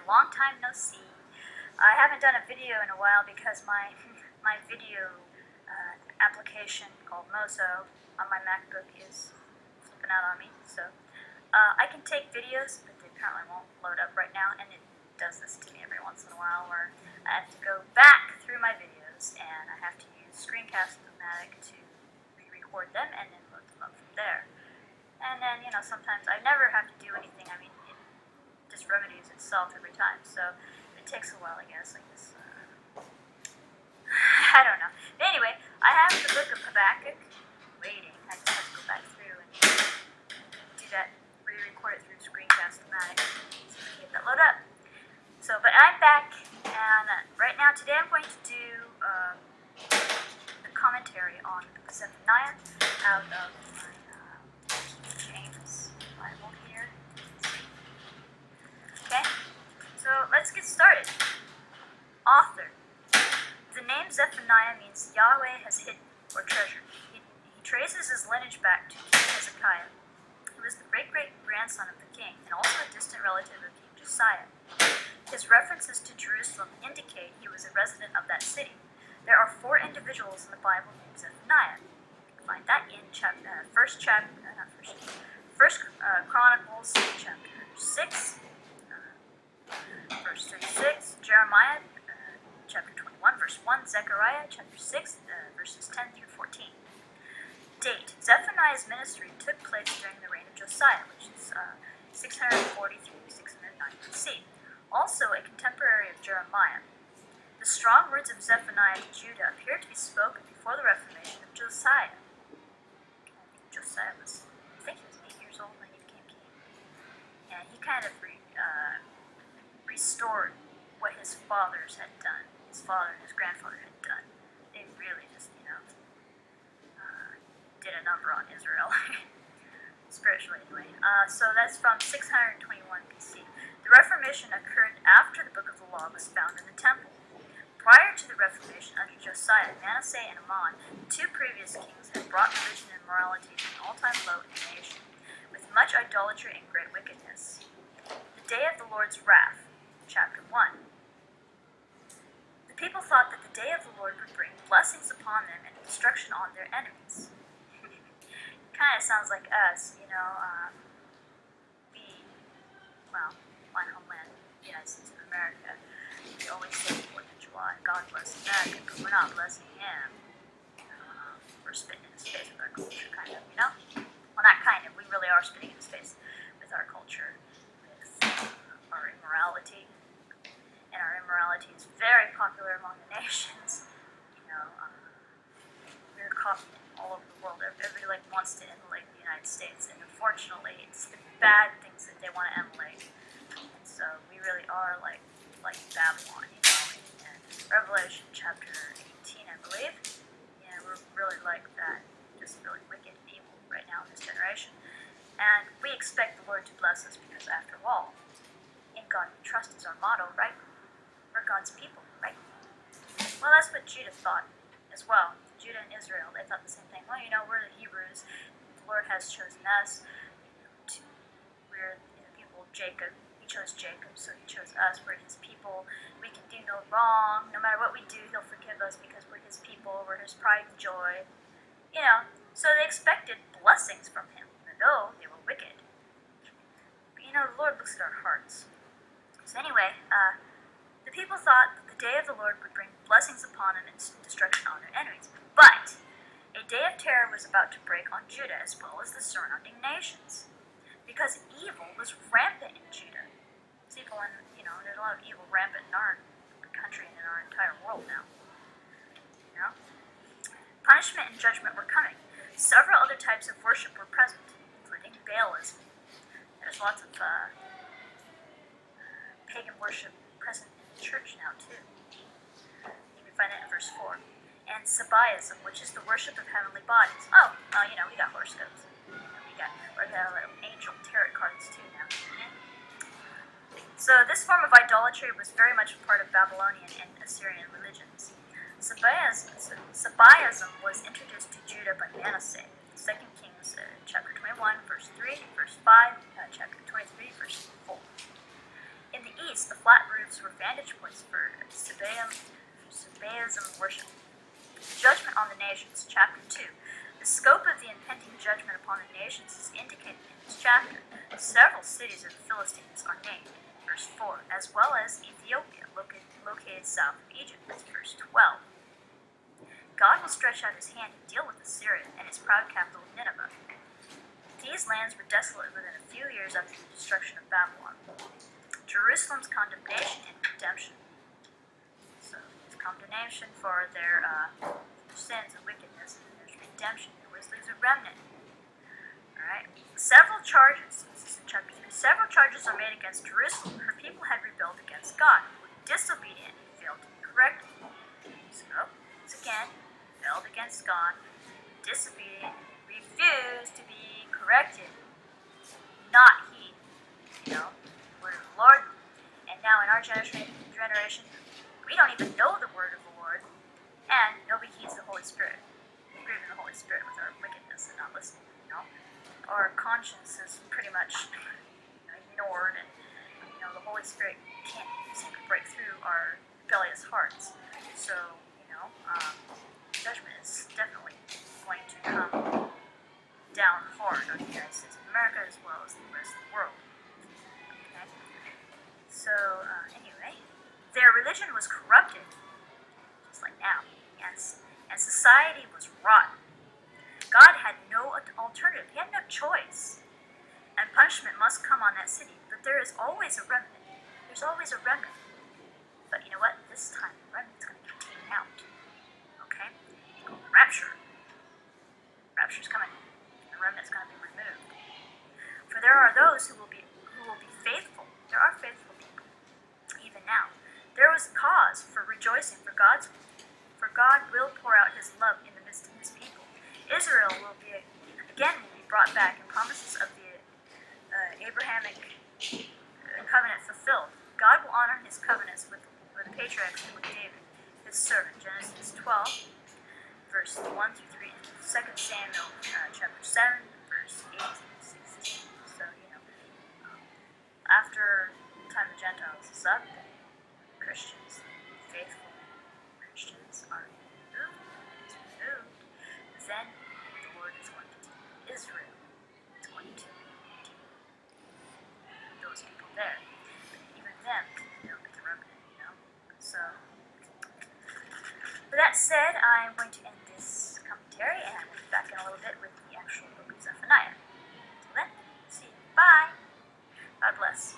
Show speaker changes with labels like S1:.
S1: long time no see. I haven't done a video in a while because my video application called Mozo on my MacBook is flipping out on me. So I can take videos, but they apparently won't load up right now, and it does this to me every once in a while where I have to go back through my videos and I have to use Screencast-O-Matic to re-record them and then load them up from there. And then, sometimes I never have to do anything. I mean, it just remedies itself every time, so it takes a while, I guess. I don't know. But anyway, I have the book of Habakkuk waiting. I just have to go back through and do that, re-record it through Screencast-O-Matic to get that load up. So, but I'm back, and right now, today I'm going to do the commentary on the book of Zephaniah out of my James Bible here. Okay, so let's get started. Author. The name Zephaniah means Yahweh has hidden or treasured. He traces his lineage back to King Hezekiah, who was the great-great-grandson of the king and also a distant relative of King Josiah. His references to Jerusalem indicate he was a resident of that city. There are 4 individuals in the Bible named Zephaniah. You can find that in First Chronicles chapter 6, verse 36, Jeremiah chapter 21, verse 1, Zechariah chapter 6, verses 10 through 14. Date. Zephaniah's ministry took place during the reign of Josiah, which is 640 through 609 BC. Also a contemporary of Jeremiah. The strong words of Zephaniah to Judah appear to be spoken before the Reformation of Josiah. Josiah was, I think he was 8 years old when he became king. And he kind of restored what his fathers had done. His father and his grandfather had done. They really just, did a number on Israel. Spiritually, anyway. So that's from 621 BC. The Reformation occurred after the Book of the Law was found in the temple. Prior to the Reformation under Josiah, Manasseh and Amon, the 2 previous kings had brought religion and morality to an all-time low in the nation, with much idolatry and great wickedness. The day of the Lord's wrath, chapter 1. The people thought that the day of the Lord would bring blessings upon them and destruction on their enemies. Kind of sounds like us, my homeland, the United States of America. We always say 4th of July, God bless America, but we're not blessing him. We're spitting in his face with our culture, kind of, Well, not kind of, we really are spitting in his face with our culture, with our immorality. And our immorality is very popular among the nations. We're copied all over the world. Everybody wants to emulate the United States, and unfortunately, it's the bad things that they want to emulate. And so we really are like Babylon, in Revelation chapter 18, I believe. Yeah, we're really like that, just really wicked people right now in this generation. And we expect the Lord to bless us because, after all, in God we trust is our motto, right? We're God's people, right? Well, that's what Judah thought as well. Judah and Israel, they thought the same thing. Well, we're the Hebrews. The Lord has chosen us. We're the people of Jacob. He chose Jacob, so he chose us. We're his people. We can do no wrong. No matter what we do, he'll forgive us because we're his people. We're his pride and joy. So they expected blessings from him, even though they were wicked. But the Lord looks at our hearts. So anyway, the people thought that the day of the Lord would bring blessings upon them and destruction on their enemies. But a day of terror was about to break on Judah as well as the surrounding nations, because evil was rampant in Judah. There's a lot of evil rampant in our country and in our entire world now. Punishment and judgment were coming. Several other types of worship were present, including Baalism. There's lots of pagan worship present in the church now, too. You can find that in verse 4. And Sabaism, which is the worship of heavenly bodies. We got horoscopes. We got angel tarot cards, too, now. Yeah. So this form of idolatry was very much a part of Babylonian and Assyrian religions. Sabaism was introduced to Judah by Manasseh. 2 Kings chapter 21, verse 3, verse 5, chapter 23, verse 4. In the east, the flat nations, chapter 2. The scope of the impending judgment upon the nations is indicated in this chapter. Several cities of the Philistines are named, verse 4, as well as Ethiopia, located south of Egypt, that's verse 12. God will stretch out his hand and deal with Assyria and its proud capital Nineveh. These lands were desolate within a few years after the destruction of Babylon. Jerusalem's condemnation and redemption. So, it's condemnation for their sins and wickedness, and there's redemption. There's a remnant. Alright? Several charges, this is in chapter 3, several charges are made against Jerusalem. Her people had rebelled against God, were disobedient and failed to be corrected. So, once again, rebelled against God, disobedient, refused to be corrected. Not heed, word of the Lord. And now in our generation, we don't even know the word of the Lord, and nobody heeds the Holy Spirit. Grieving the Holy Spirit with our wickedness and not listening, Our conscience is pretty much ignored, and the Holy Spirit can't seem to break through our rebellious hearts. So, judgment is definitely going to come down hard on the United States of America as well as the rest of the world. Okay? So, anyway, their religion was corrupted, just like now, yes, and society was rotten. God had no alternative. He had no choice. And punishment must come on that city. But there is always a remnant. There's always a remnant. But you know what? This time the remnant's going to be taken out. Okay? Rapture. Rapture's coming. The remnant's going to be removed. For there are those who will be faithful. There are faithful people, even now. There was cause for rejoicing for God will pour out his love in the midst of his people. Israel will be brought back, and promises of the Abrahamic covenant fulfilled. God will honor his covenants with the patriarchs and with David, his servant. Genesis 12, verse 1 through 3. 2 Samuel chapter 7, verse 8 and 16. So, after the time of the Gentiles is up, Christians, faithful Christians, are removed. Then the Lord is going to take Israel. It's going to take those people there. But even them, it's a remnant, So, with that said, I'm going to end this commentary, and I will be back in a little bit with the actual book of Zephaniah. Until then, see you. Bye. God bless.